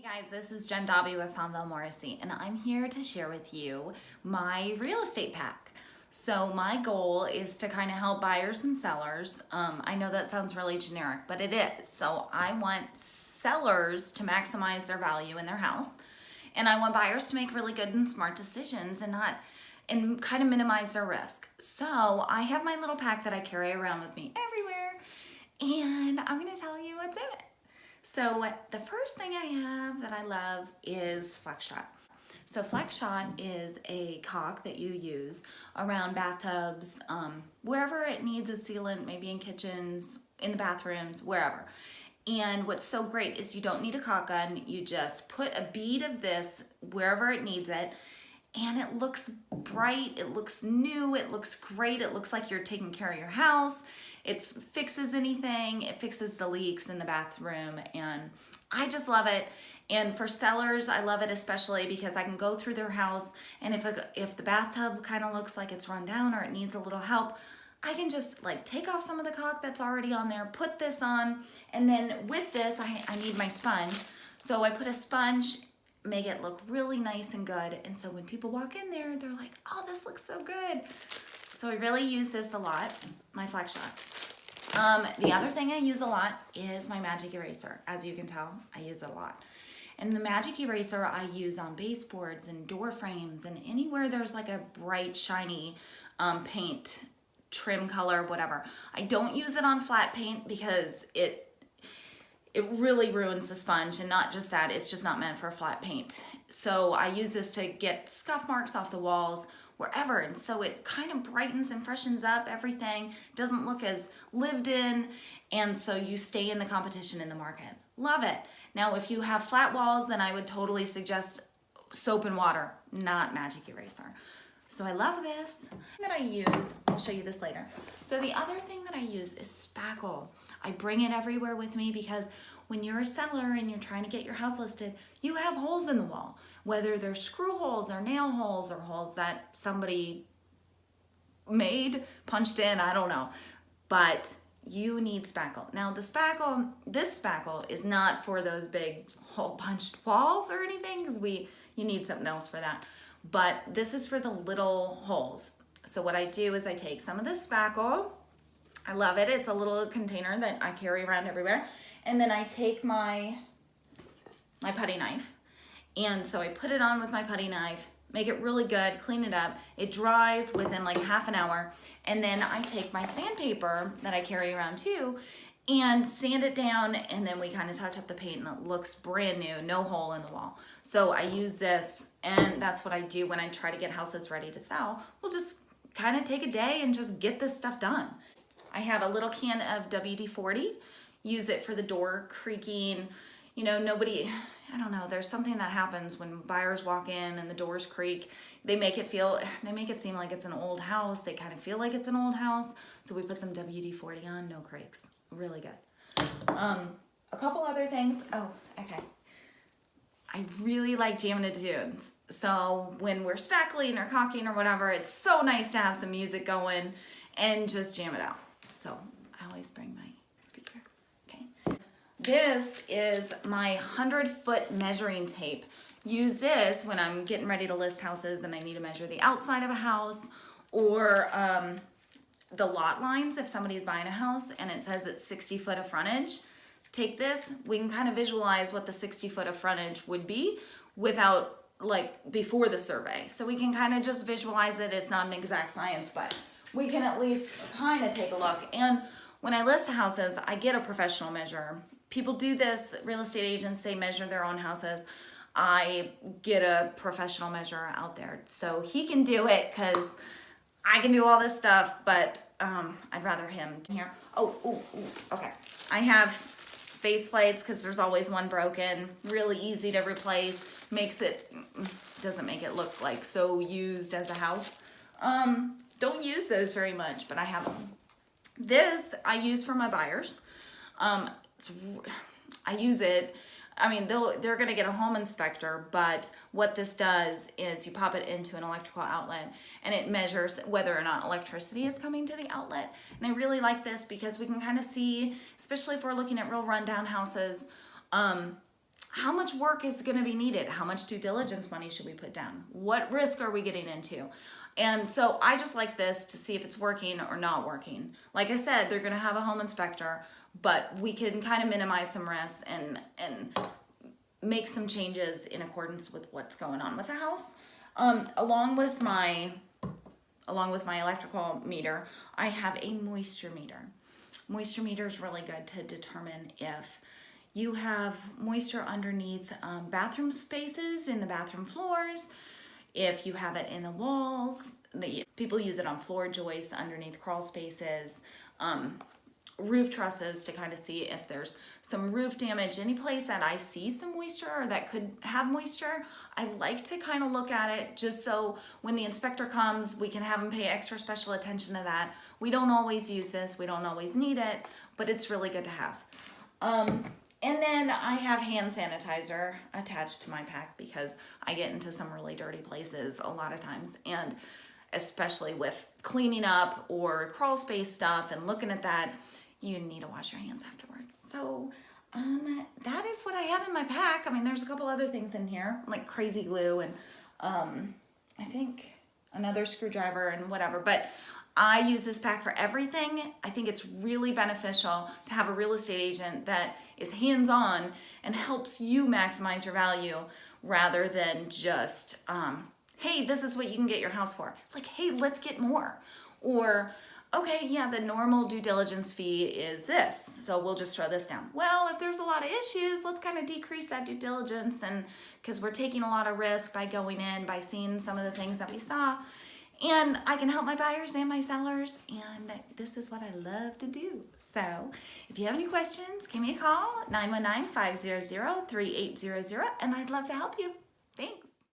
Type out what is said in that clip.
Hey guys, this is Jen Daube with Fonville Morrissey, and I'm here to share with you my real estate pack. So my goal is to kind of help buyers and sellers. I know that sounds really generic, but it is. So I want sellers to maximize their value in their house, and I want buyers to make really good and smart decisions and kind of minimize their risk. So I have my little pack that I carry around with me everywhere, and I'm going to tell you what's in it. So the first thing I have that I love is Flex Shot. So Flex Shot is a caulk that you use around bathtubs, wherever it needs a sealant, maybe in kitchens, in the bathrooms, wherever. And what's so great is you don't need a caulk gun. You just put a bead of this wherever it needs it, and it looks bright, it looks new, it looks great, it looks like you're taking care of your house. It fixes anything, it fixes the leaks in the bathroom, and I just love it. And for sellers, I love it especially because I can go through their house, and if the bathtub kind of looks like it's run down or it needs a little help, I can just like take off some of the caulk that's already on there, put this on, and then with this, I need my sponge. So I put a sponge, make it look really nice and good. And so when people walk in there, they're like, oh, this looks so good. So I really use this a lot, my Flex Shot. The other thing I use a lot is my magic eraser. As you can tell, I use it a lot. And the magic eraser I use on baseboards and door frames and anywhere there's like a bright, shiny paint, trim color, whatever. I don't use it on flat paint because it really ruins the sponge, and not just that, it's just not meant for flat paint. So I use this to get scuff marks off the walls, wherever, and so it kind of brightens and freshens up everything, doesn't look as lived in, and so you stay in the competition in the market. Love it. Now if you have flat walls, then I would totally suggest soap and water, not magic eraser. So I love this. That I use, I'll show you this later. So the other thing that I use is spackle. I bring it everywhere with me because when you're a seller and you're trying to get your house listed, you have holes in the wall, whether they're screw holes or nail holes or holes that somebody made, punched in, I don't know, but you need spackle. Now this spackle is not for those big hole punched walls or anything, because you need something else for that, but this is for the little holes. So what I do is I take some of this spackle, I love it. It's a little container that I carry around everywhere. And then I take my putty knife. And so I put it on with my putty knife, make it really good, clean it up. It dries within like half an hour. And then I take my sandpaper that I carry around too and sand it down. And then we kind of touch up the paint and it looks brand new, no hole in the wall. So I use this, and that's what I do when I try to get houses ready to sell. We'll just kind of take a day and just get this stuff done. I have a little can of WD-40, use it for the door creaking. You know, I don't know, there's something that happens when buyers walk in and the doors creak. They make it seem like it's an old house. They kind of feel like it's an old house. So we put some WD-40 on, no creaks, really good. A couple other things, okay. I really like jamming to tunes. So when we're spackling or caulking or whatever, it's so nice to have some music going and just jam it out. So I always bring my speaker, okay? This is my 100-foot measuring tape. Use this when I'm getting ready to list houses and I need to measure the outside of a house, or the lot lines if somebody's buying a house and it says it's 60 foot of frontage. Take this, we can kind of visualize what the 60 foot of frontage would be without, like, before the survey. So we can kind of just visualize it. It's not an exact science, but we can at least kind of take a look. And when I list houses, I get a professional measure. People do this, real estate agents, they measure their own houses. I get a professional measurer out there. So he can do it because I can do all this stuff, but I'd rather him here. Okay. I have face plates because there's always one broken, really easy to replace, doesn't make it look like so used as a house. Don't use those very much, but I have them. This I use for my buyers. I use it, I mean, they're gonna get a home inspector, but what this does is you pop it into an electrical outlet and it measures whether or not electricity is coming to the outlet. And I really like this because we can kind of see, especially if we're looking at real rundown houses, how much work is going to be needed? How much due diligence money should we put down? What risk are we getting into? And so I just like this to see if it's working or not working. Like I said, they're going to have a home inspector, but we can kind of minimize some risks and make some changes in accordance with what's going on with the house. Along with my electrical meter, I have a moisture meter. Moisture meter is really good to determine if you have moisture underneath bathroom spaces, in the bathroom floors, if you have it in the walls. People use it on floor joists, underneath crawl spaces, roof trusses, to kind of see if there's some roof damage. Any place that I see some moisture or that could have moisture, I like to kind of look at it just so when the inspector comes, we can have them pay extra special attention to that. We don't always use this, we don't always need it, but it's really good to have. And then I have hand sanitizer attached to my pack because I get into some really dirty places a lot of times, and especially with cleaning up or crawl space stuff and looking at that, you need to wash your hands afterwards. So that is what I have in my pack. I mean, there's a couple other things in here, like crazy glue and I think another screwdriver and whatever, but I use this pack for everything. I think it's really beneficial to have a real estate agent that is hands-on and helps you maximize your value rather than just, hey, this is what you can get your house for. Like, hey, let's get more. Or, okay, yeah, the normal due diligence fee is this, so we'll just throw this down. Well, if there's a lot of issues, let's kind of decrease that due diligence, and because we're taking a lot of risk by going in, by seeing some of the things that we saw. And I can help my buyers and my sellers, and this is what I love to do. So if you have any questions, give me a call, 919-500-3800, and I'd love to help you.